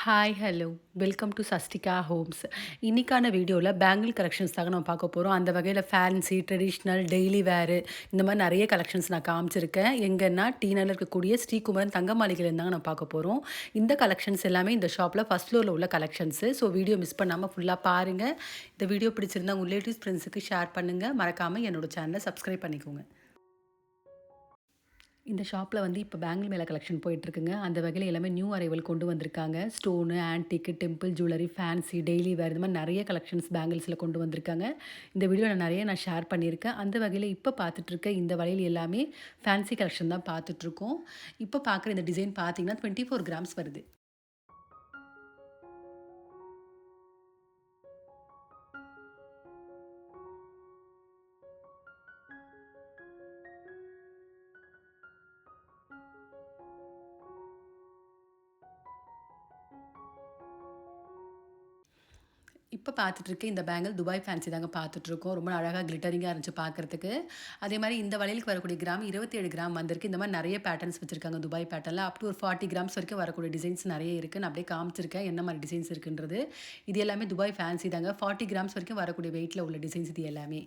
Hi, hello. Welcome to Sastika homes. இன்னைக்கான வீடியோல bangle collections தாங்க நம்ம பார்க்க போறோம். அந்த வகையில ஃபேன்சி, ட்ரெடிஷ்னல், டெய்லி வேர் இந்த மாரி நெறைய கலெக்ஷன்ஸ் நான் காமிச்சிருக்கேன். எங்கன்னா டீ நகர்ல இருக்கக்கூடிய ஸ்ரீகுமரன் தங்க மாளிகையிலேருந்து தாங்க நம்ம பார்க்க போறோம். இந்த கலெக்ஷன்ஸ் எல்லாமே இந்த ஷாப்ல ஃபர்ஸ்ட் ஃப்ளோர்ல உள்ள கலெக்ஷன்ஸு. ஸோ வீடியோ மிஸ் பண்ணாம ஃபுல்லா பாருங்க. இந்த வீடியோ பிடிச்சிருந்தா உங்க ரிலேட்டிவ்ஸ், ஃப்ரெண்ட்ஸுக்கு ஷேர் பண்ணுங்க. மறக்காம என்னோட சேனல சப்ஸ்கிரைப் பண்ணிக்கோங்க. இந்த ஷாப்ல வந்து இப்ப பேங்கிள் மேல கலெக்ஷன் போயிட்டுருக்குங்க. அந்த வகையில எல்லாமே நியூ அரைவல் கொண்டு வந்திருக்காங்க. Stone, antique, temple jewellery, fancy, daily வேர் இந்த மாரி நெறைய கலெக்ஷன்ஸ் பேங்கிள்ஸ்ல கொண்டு வந்திருக்காங்க. இந்த வீடியோல நெறைய ஷேர் பண்ணியிருக்கேன். அந்த வகையில இப்ப பார்த்துட்டுருக்க இந்த வளையல் எல்லாமே ஃபேன்சி கலெக்ஷன் தான் பார்த்துட்டுருக்கோம். இப்ப பார்க்குற இந்த டிசைன் பார்த்தீங்கன்னா 24 கிராம்ஸ் வருது. இப்ப பார்த்துட்டு இருக்க இந்த பேங்கிள் துபாய் ஃபேன்சி தாங்க பார்த்துட்டுருக்கோம். ரொம்ப அழகா கிளிட்டரிங்கா இருந்துச்சு பார்க்கறதுக்கு. அதே மாரி இந்த வளையலுக்கு வரக்கூடிய கிராம் 27 கிராம் வந்திருக்கு. இந்த மாரி நெறைய பேட்டர்ன்ஸ் வச்சிருக்காங்க துபாய் பேட்டர்ன்ல. அப் டூ ஒரு 40 கிராம்ஸ் வரைக்கும் வரக்கூடிய டிசைன்ஸ் நெறைய இருக்கு. நான் அப்படியே காமிச்சிருக்கேன். என்ன மாரி டிசைன்ஸ் இருக்குன்றது. இது எல்லாமே துபாய் ஃபேன்சி தாங்க. 40 கிராம்ஸ் வரைக்கும் வரக்கூடிய வெயிட்ல உள்ள டிசைன்ஸ் இது எல்லாமே.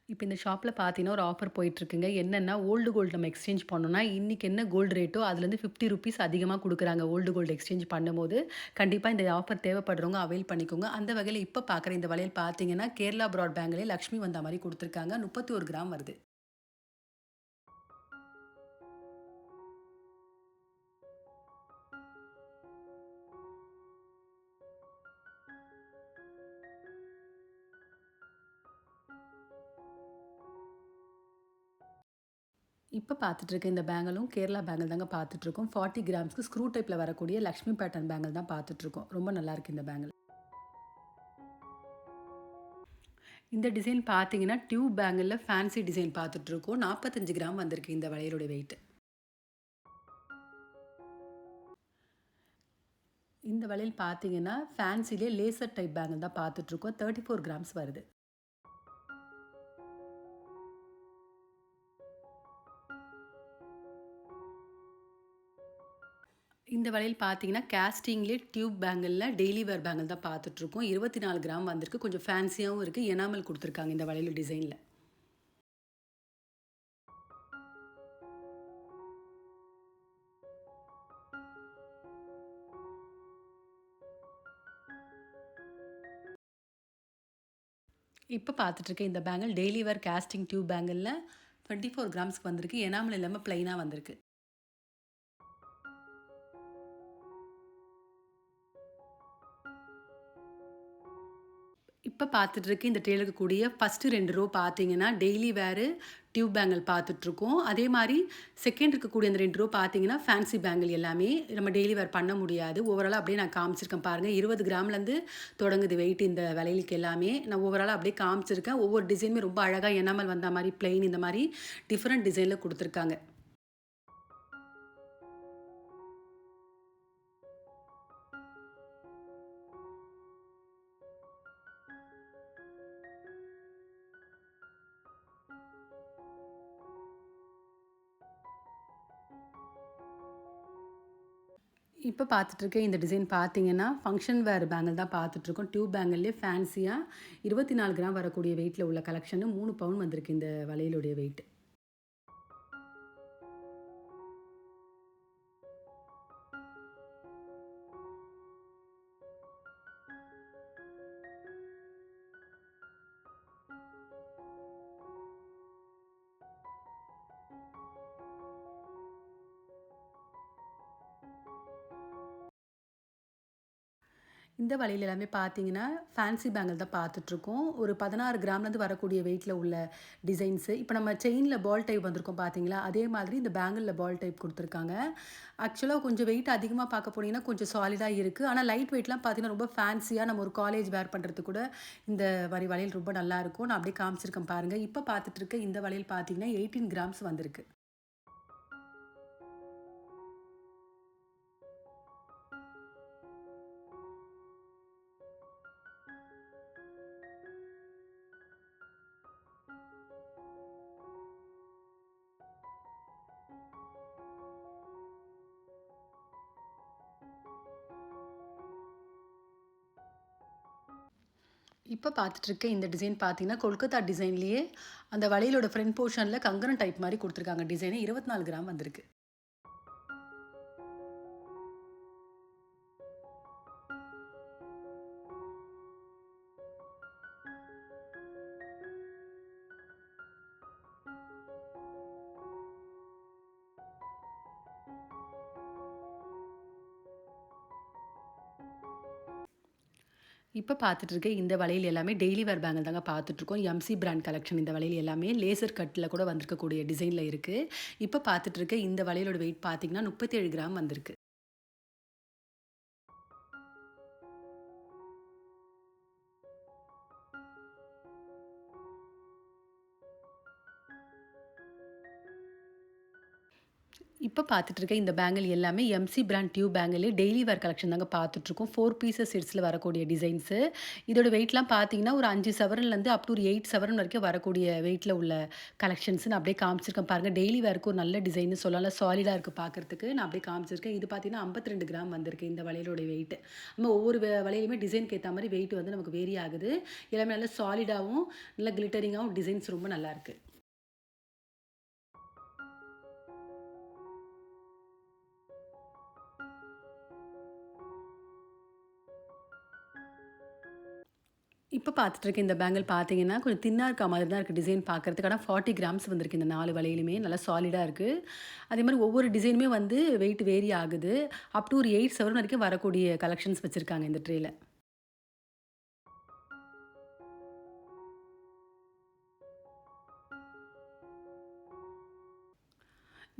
இப்ப இந்த ஷாப்ல பார்த்தீங்கன்னா, ஒரு ஆஃபர் போயிட்டுருக்குங்க. என்னன்னா, ஓல்டு கோல்டு நம்ம எக்ஸ்சேஞ்ச் பண்ணோம்னா, இன்னைக்கு என்ன கோல்டு ரேட்டோ, அதுலேருந்து ₹50 அதிகமா குடுக்குறாங்க. ஓல்டு கோல்டு எக்ஸ்சேஞ்ச் பண்ணும்போது, கண்டிப்பா இந்த ஆஃபர் தேவைப்படுறவங்க அவைல் பண்ணிக்கோங்க. அந்த வகையில இப்ப பார்க்குற இந்த வளையல் பார்த்தீங்கன்னா, கேரளா பிராட் பேங்கிலே லக்ஷ்மி வந்தா மாரி குடுத்துருக்காங்க. 31 கிராம் வருது. இப்ப பார்த்துட்டு இருக்க இந்த பேங்கிலும் கேரளா பேங்கிள் தாங்க பார்த்துட்டுருக்கோம். 40 கிராம்ஸ்க்கு ஸ்க்ரூ டைப்ல வரக்கூடிய லக்ஷ்மி பேட்டர்ன் பேங்கிள் தான் பார்த்துட்டுருக்கோம். ரொம்ப நல்லாயிருக்கு இந்த பேங்கிள். இந்த டிசைன் பார்த்தீங்கன்னா, டியூப் பேங்கிள்ல ஃபேன்சி டிசைன் பார்த்துட்டுருக்கோம். 45 கிராம் வந்திருக்கு இந்த வளையலோட வெயிட். இந்த வளையல் பார்த்தீங்கன்னா, ஃபேன்சிலே லேசர் டைப் பேங்கிள் தான் பார்த்துட்டுருக்கோம். 34 கிராம்ஸ் வருது. இந்த வளையல் பார்த்தீங்கன்னா, கேஸ்டிங்லேயே டியூப் பேங்கிள்ல டெய்லி வேர் பேங்கிள் தான் பார்த்துட்டுருக்கோம். 24 கிராம் வந்திருக்கு. கொஞ்சம் ஃபேன்சியாவும் இருக்கு. எனாமல் குடுத்துருக்காங்க இந்த வளையல் டிசைன்ல. இப்ப பார்த்துட்டு இருக்க இந்த bangle daily wear casting tube பேங்கிள்ல 24 கிராம்ஸ்க்கு வந்திருக்கு. எனாமல் இல்லாம பிளைனா வந்திருக்கு. இப்ப பார்த்துட்டு இருக்க இந்த ட்ரேல இருக்கக்கூடிய ஃபர்ஸ்ட் 2 ரோ பார்த்தீங்கன்னா, டெய்லி வேரு டியூப் பேங்கிள் பார்த்துட்டுருக்கோம். அதே மாரி செகண்ட் இருக்கக்கூடிய அந்த 2 ரோ பார்த்தீங்கன்னா, ஃபேன்சி பேங்கிள் எல்லாமே நம்ம டெய்லி வேர் பண்ண முடியாது. ஓவராலா அப்படியே நான் காமிச்சிருக்கேன் பாருங்க. 20 கிராம்லேருந்து தொடங்குது வெயிட் இந்த வளையலுக்கு எல்லாமே. நான் ஓவராலா அப்படியே காமிச்சிருக்கேன். ஒவ்வொரு டிசைனுமே ரொம்ப அழகா எனாமல் வந்தா மாரி, பிளெயின் இந்த மாரி டிஃபரெண்ட் டிசைன்ல குடுத்துருக்காங்க. இப்ப பார்த்துட்டு இருக்க இந்த டிசைன் பார்த்தீங்கன்னா, ஃபங்ஷன் வேர் பேங்கிள் தான் பார்த்துட்டுருக்கோம். டியூப் பேங்கிள்லயே ஃபேன்சியா 24 கிராம் வரக்கூடிய வெயிட்ல உள்ள கலெக்ஷனு 3 பவுன் வந்திருக்கு இந்த வளையலுடைய வெயிட். இந்த வளையல் எல்லாமே பார்த்தீங்கன்னா, ஃபேன்சி பேங்கிள் தான் பார்த்துட்டுருக்கோம். ஒரு 16 கிராம்லேருந்து வரக்கூடிய வெயிட்ல உள்ள டிசைன்ஸு. இப்ப நம்ம செயின்ல பால் டைப் வந்திருக்கும் பார்த்தீங்களா? அதே மாதிரி இந்த பேங்கிள்ல பால் டைப் குடுத்துருக்காங்க. ஆக்சுவலா கொஞ்சம் வெயிட் அதிகமா பார்க்க போனீங்கன்னா, கொஞ்சம் சாலிடா இருக்கு. ஆனா லைட் வெயிட்லாம் பார்த்தீங்கன்னா, ரொம்ப ஃபேன்சியா நம்ம ஒரு காலேஜ் வேர் பண்றதுக்கு கூட இந்த மாரி வளையல் ரொம்ப நல்லாருக்கும். நான் அப்படியே காமிச்சிருக்கேன் பாருங்க. இப்ப பார்த்துட்டு இருக்க இந்த வளையல் பார்த்தீங்கன்னா, 18 கிராம்ஸ் வந்திருக்கு. இப்ப பார்த்துட்டுருக்க இந்த டிசைன் பார்த்தீங்கன்னா, கொல்கத்தா டிசைன்லேயே அந்த வளையலோட ஃப்ரண்ட் போர்ஷன்ல கங்கணம் டைப் மாரி குடுத்துருக்காங்க டிசைனு. 24 கிராம் வந்திருக்கு. இப்ப பார்த்துட்டுருக்க இந்த வளையல் எல்லாமே டெய்லி வேர் பேங்கிள் தாங்க பார்த்துட்டுருக்கோம். எம்சி பிராண்ட் கலெக்ஷன் இந்த வளையல் எல்லாமே லேசர் கட்ல கூட வந்திருக்கக்கூடிய டிசைன்ல இருக்கு. இப்ப பார்த்துட்டுருக்க இந்த வளையலோட வெயிட் பார்த்தீங்கன்னா, 37 கிராம் வந்திருக்கு. இப்ப பார்த்துட்டுருக்க இந்த பேங்கிள் எல்லாமே எம்சி பிராண்ட் டியூப் பேங்கிளே டெய்லி வேர் கலெக்ஷன் தாங்க பார்த்துட்டுருக்கோம். 4 பீசஸ் செட்ஸ்ல வரக்கூடிய டிசைன்ஸு. இதோட வெயிட்லாம் பார்த்தீங்கன்னா, ஒரு 5 சவரன்லேருந்து அப் டூ ஒரு 8 சவரன் வரைக்கும் வரக்கூடிய வெயிட்ல உள்ள கலெக்ஷன்ஸ் நான் அப்படியே காமிச்சிருக்கேன் பாருங்க. டெய்லி வேர்க்கு ஒரு நல்ல டிசைன்னு சொல்லலாம். சாலிடா இருக்கு பார்க்கறதுக்கு. நான் அப்படியே காமிச்சிருக்கேன். இது பார்த்தீங்கன்னா, 52 கிராம் வந்திருக்கு இந்த வளையலோட வெயிட். நம்ம ஒவ்வொரு வளையலுமே டிசைனுக்கு ஏத்த மாரி வெயிட் வந்து நமக்கு வேரி ஆகுது. எல்லாமே நல்ல சாலிடாவும், நல்ல கிளிட்டரிங்காவும் டிசைன்ஸ் ரொம்ப நல்லாருக்கு. இப்ப பார்த்துட்டு இருக்க இந்த பேங்கிள் பார்த்தீங்கன்னா, கொஞ்சம் தின்னா இருக்க மாதிரி தான் இருக்கு டிசைன் பார்க்கறதுக்கு. ஆனா 40 கிராம்ஸ் வந்திருக்கு இந்த 4 வளையலுமே. நல்லா சாலிடா இருக்கு. அதேமாரி ஒவ்வொரு டிசைனுமே வந்து வெயிட் வேரி ஆகுது. அப் டூ ஒரு 8 சவரன் வரைக்கும் வரக்கூடிய கலெக்ஷன்ஸ் வச்சிருக்காங்க இந்த ட்ரேல.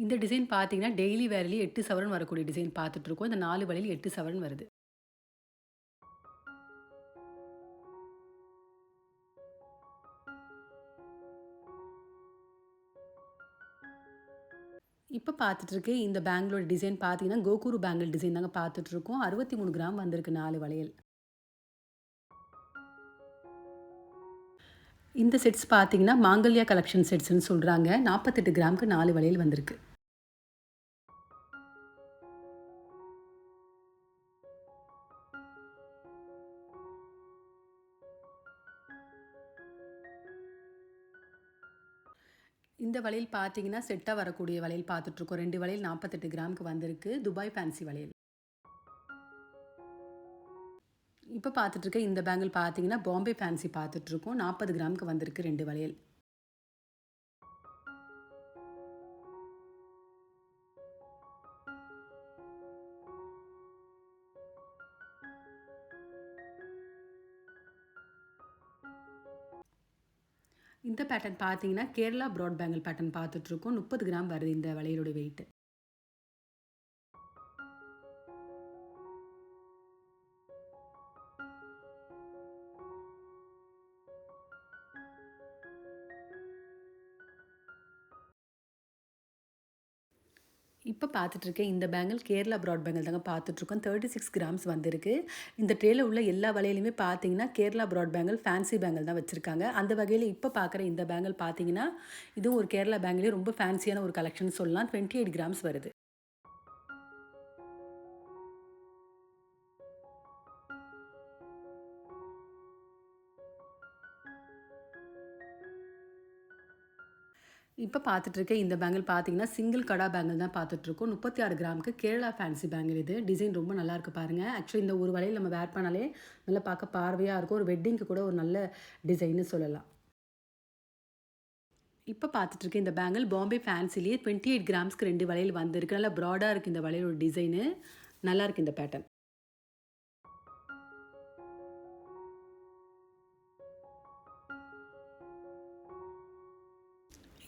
இந்த டிசைன் பார்த்தீங்கன்னா, டெய்லி வேர்லயே 8 சவரன் வரக்கூடிய டிசைன் பார்த்துட்டு இருக்கோம். இந்த 4 வளையல் 8 சவரன் வருது. இப்ப பார்த்துட்டு இருக்க இந்த பேங்கிளோட டிசைன் பார்த்தீங்கன்னா, கோகுரு பேங்கிள் டிசைன் தாங்க பார்த்துட்டு இருக்கோம். 63 கிராம் வந்திருக்கு 4 வளையல். இந்த செட்ஸ் பார்த்தீங்கன்னா, மாங்கல்யா கலெக்ஷன் செட்ஸ்ன்னு சொல்றாங்க. 48 கிராமுக்கு 4 வளையல் வந்திருக்கு. இந்த வளையல் பார்த்தீங்கன்னா, செட்டா வரக்கூடிய வளையல் பார்த்துட்டுருக்கோம். 2 வளையல் 48 கிராமுக்கு வந்திருக்கு. துபாய் ஃபேன்சி வளையல். இப்ப பார்த்துட்டுருக்க இந்த பேங்கிள் பார்த்தீங்கன்னா, பாம்பே ஃபேன்சி பார்த்துட்டுருக்கோம். 40 கிராமுக்கு வந்திருக்கு 2 வளையல். இந்த பேட்டர்ன் பார்த்தீங்கன்னா, கேரளா ப்ராட் பேங்கிள் பேட்டர்ன் பார்த்துட்டுருக்கோம். 30 கிராம் வருது இந்த வளையலோட வெயிட். இப்ப பார்த்துட்டுருக்க இந்த பேங்கிள் கேரளா ப்ராட் பேங்கிள் தாங்க பார்த்துட்டுருக்கோம். 36 கிராம்ஸ் வந்திருக்கு. இந்த ட்ரேல உள்ள எல்லா வளையலுமே பார்த்தீங்கன்னா, Kerala broad bangle, fancy bangle தான் வச்சிருக்காங்க. அந்த வகையில இப்ப பார்க்குற இந்த பேங்கிள் பார்த்தீங்கன்னா, இதுவும் ஒரு கேரளா பேங்கிலே ரொம்ப ஃபேன்சியான ஒரு கலெக்ஷன் சொல்லலாம். 28 கிராம்ஸ் வருது. இப்ப பார்த்துட்டுருக்க இந்த பேங்கிள் பார்த்தீங்கன்னா, சிங்கிள் கடா பேங்கிள் தான் பார்த்துட்டுருக்கோம். 36 கிராமுக்கு கேரளா ஃபேன்சி பேங்கிள் இது. டிசைன் ரொம்ப நல்லாயிருக்கு பாருங்க. ஆக்சுவலி இந்த ஒரு வளையல் நம்ம வேர் பண்ணாலே நல்லா பார்க்க பார்வையா இருக்கும். ஒரு வெட்டிங்க்கு கூட ஒரு நல்ல டிசைன்னு சொல்லலாம். இப்ப பார்த்துட்டுருக்க இந்த பேங்கிள் பாம்பே ஃபேன்சிலேயே 28 கிராம்ஸ்க்கு 2 வளையல் வந்திருக்கு. நல்லா ப்ராடா இருக்கு இந்த வளையலோட டிசைனு. நல்லாயிருக்கு இந்த பேட்டர்ன்.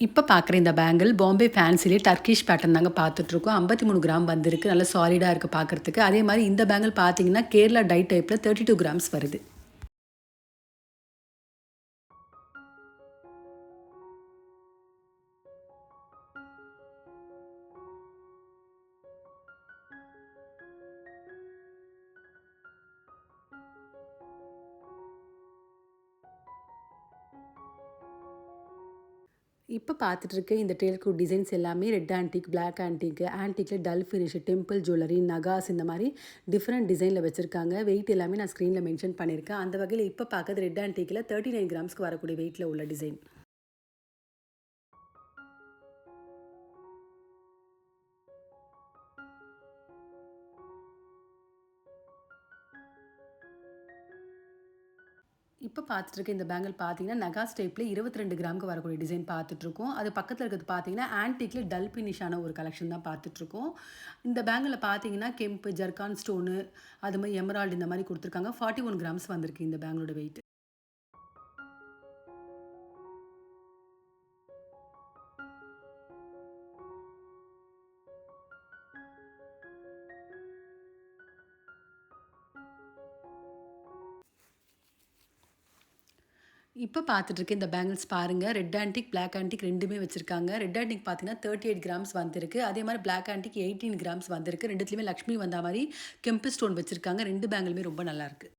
இப்ப பார்க்குற இந்த பேங்கிள் பாம்பே ஃபேன்சிலே டர்கிஷ் பேட்டர்ன் தாங்க பார்த்துட்டுருக்கோம். 53 கிராம் வந்திருக்கு. நல்லா சாலிடா இருக்கு பார்க்கறதுக்கு. அதே மாரி இந்த பேங்கிள் பார்த்தீங்கன்னா, கேரளா டை டைப்ல 32 கிராம்ஸ் வருது. இப்ப பார்த்துட்டு இருக்க இந்த டெய்ல்கூட் டிசைன்ஸ் எல்லாமே ரெட் ஆன்டிக், பிளாக் ஆன்டிக், ஆன்டிக்ல டல் ஃபினிஷ், டெம்பிள் ஜுவல்லரி, நகாஸ் இந்த மாரி டிஃபரெண்ட் டிசைன்ல வச்சிருக்காங்க. வெயிட் எல்லாமே நான் ஸ்க்ரீன்ல மென்ஷன் பண்ணியிருக்கேன். அந்த வகையில இப்ப பார்க்கறது ரெட் ஆன்டிக்ல 39 கிராம்ஸ்க்கு வரக்கூடிய வெயிட்ல உள்ள டிசைன். இப்ப பார்த்துட்டு இருக்க இந்த பேங்கிள் பார்த்தீங்கன்னா, நகாஸ் டைப்ல 22 கிராமுக்கு வரக்கூடிய டிசைன் பார்த்துட்ருக்கோம். அது பக்கத்துல இருக்கிறது பார்த்தீங்கன்னா, ஆன்டிக்ல டல் ஃபினிஷான ஒரு கலெக்ஷன் தான் பார்த்துட்ருக்கோம். இந்த பேங்கிள்ல பார்த்தீங்கன்னா, கெம்பு, ஜர்கான் ஸ்டோனு, அது மாரி எமரால்டு இந்த மாரி குடுத்துருக்காங்க. 41 கிராம்ஸ் வந்திருக்கு இந்த பேங்கிளோட வெயிட். இப்ப பார்த்துட்டு இருக்க இந்த பேங்கிள்ஸ் பாருங்க. ரெட் ஆன்டிக், பிளாக் ஆன்டிக் 2மே வச்சிருக்காங்க. ரெட் ஆன்டிக் பார்த்தீங்கன்னா 38 கிராம்ஸ் வந்திருக்கு. அதே மாரி பிளாக் ஆன்டிக் 18 கிராம்ஸ் வந்திருக்கு. 2த்துலயுமே லக்ஷ்மி வந்தா மாரி கெம்பு ஸ்டோன் வச்சிருக்காங்க. 2 பேங்கிளுமே ரொம்ப நல்லாருக்கு.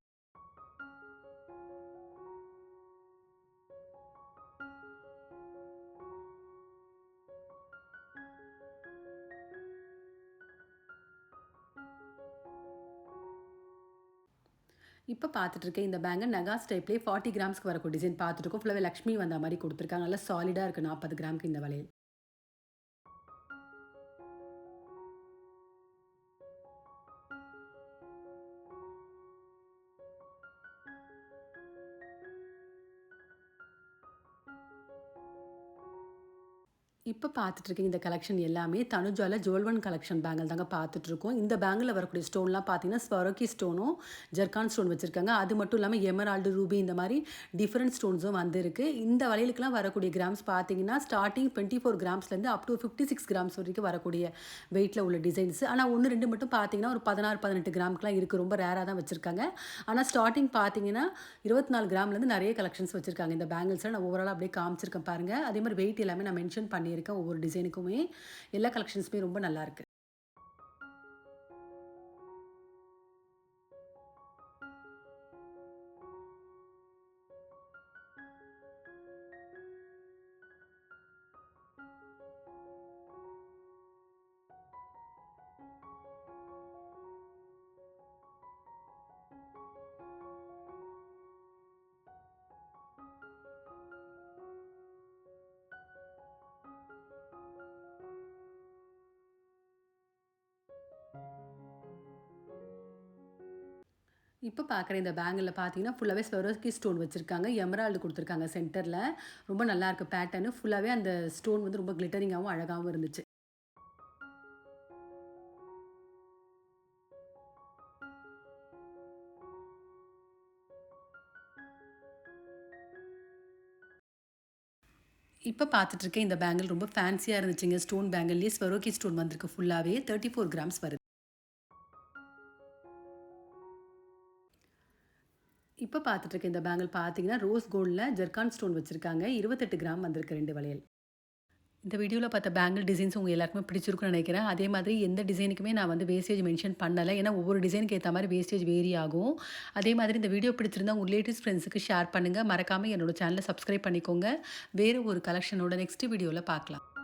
இப்ப பார்த்துட்டு இருக்க இந்த பேங்கிள் நகாஸ் டைப்லயே 40 கிராம்ஸ்க்கு வரக்கூடிய டிசைன் பார்த்துட்டு இருக்கோம். ஃபுல்லாவே லக்ஷ்மி வந்தா மாரி குடுத்துருக்காங்க. நல்லா சாலிடா இருக்கு 40 கிராம்க்கு இந்த வளையல். இப்ப பார்த்துட்டு இருக்க இந்த கலெக்ஷன் எல்லாமே தனுஜால ஜுவல் கலெக்ஷன் பேங்கிள் தாங்க பார்த்துட்டு இருக்கோம். இந்த பேங்கிள்ல வரக்கூடிய ஸ்டோன்லாம் பார்த்தீங்கன்னா, ஸ்வரோக்கி ஸ்டோனும், ஜர்கான் ஸ்டோன் வச்சிருக்காங்க. அது மட்டும் இல்லாம எமரால்டு, ரூபி இந்த மாரி டிஃபரெண்ட் ஸ்டோன்ஸும் வந்திருக்கு. இந்த வளையலுக்குலாம் வரக்கூடிய கிராம்ஸ் பார்த்தீங்கன்னா, ஸ்டார்ட்டிங் 24 கிராம்ஸ்லேருந்து அப் டூ 56 கிராம்ஸ் வரைக்கும் வரக்கூடிய வெயிட்ல உள்ள டிசைன்ஸ். ஆனா 1, 2 மட்டும் பார்த்தீங்கன்னா, ஒரு 16, 18 கிராம்க்குலாம் இருக்கு. ரொம்ப ரேரா தான் வச்சிருக்காங்க. ஆனா ஸ்டார்ட்டிங் பார்த்தீங்கன்னா, 24 கிராம்லேருந்து நெறைய கலெக்ஷன்ஸ் வச்சிருக்காங்க. இந்த பேங்கிள்ஸ நான் ஓவராலா அப்படியே காமிச்சிருக்கேன் பாருங்க. அதே மாரி வெயிட் எல்லாமே நான் மென்ஷன் பண்ணியிருக்கேன். ஒவ்வொரு டிசைனுக்குமே. எல்லா கலெக்ஷன்ஸுமே ரொம்ப நல்லாருக்கு. இப்ப பார்க்குற இந்த பேங்கிள்ல பார்த்தீங்கன்னா, ஃபுல்லாவே ஸ்வரோஸ்கி ஸ்டோன் வச்சிருக்காங்க. எமரால்டு குடுத்துருக்காங்க சென்டர்ல. ரொம்ப நல்லாருக்கு பேட்டர்னு. ஃபுல்லாவே அந்த ஸ்டோன் வந்து ரொம்ப கிளிட்டரிங்காவும், அழகாவும் இருந்துச்சு. இப்ப பார்த்துட்டு இருக்க இந்த பேங்கிள் ரொம்ப ஃபேன்சியா இருந்துச்சுங்க. ஸ்டோன் பேங்கிள்லயே ஸ்வரோக்கி ஸ்டோன் வந்திருக்கு ஃபுல்லாவே. 34 கிராம்ஸ் வருது. இப்ப பார்த்துட்டு இருக்க இந்த பேங்கிள் பார்த்தீங்கன்னா, ரோஸ் கோல்ட்ல ஜர்கான் ஸ்டோன் வச்சிருக்காங்க. 28 கிராம் வந்திருக்கு 2 வளையல். இந்த வீடியோல பார்த்த பேங்கிள் டிசைன்ஸ் உங்க எல்லாருக்குமே பிடிச்சிருக்கும்னு நினைக்கிறேன். அதே மாதிரி எந்த டிசைனுக்குமே நான் வந்து வேஸ்டேஜ் மென்ஷன் பண்ணல. ஏன்னா ஒவ்வொரு டிசைனுக்கு ஏத்த மாரி வேஸ்டேஜ் வேரி ஆகும். அதே மாதிரி இந்த வீடியோ பிடிச்சிருந்தா உங்க ரிலேட்டிவ்ஸ், ஃப்ரெண்ட்ஸுக்கு ஷேர் பண்ணுங்க. மறக்காம என்னோட சேனல சப்ஸ்கிரைப் பண்ணிக்கோங்க. வேற ஒரு கலெக்ஷனோட நெக்ஸ்ட் வீடியோல பார்க்கலாம்.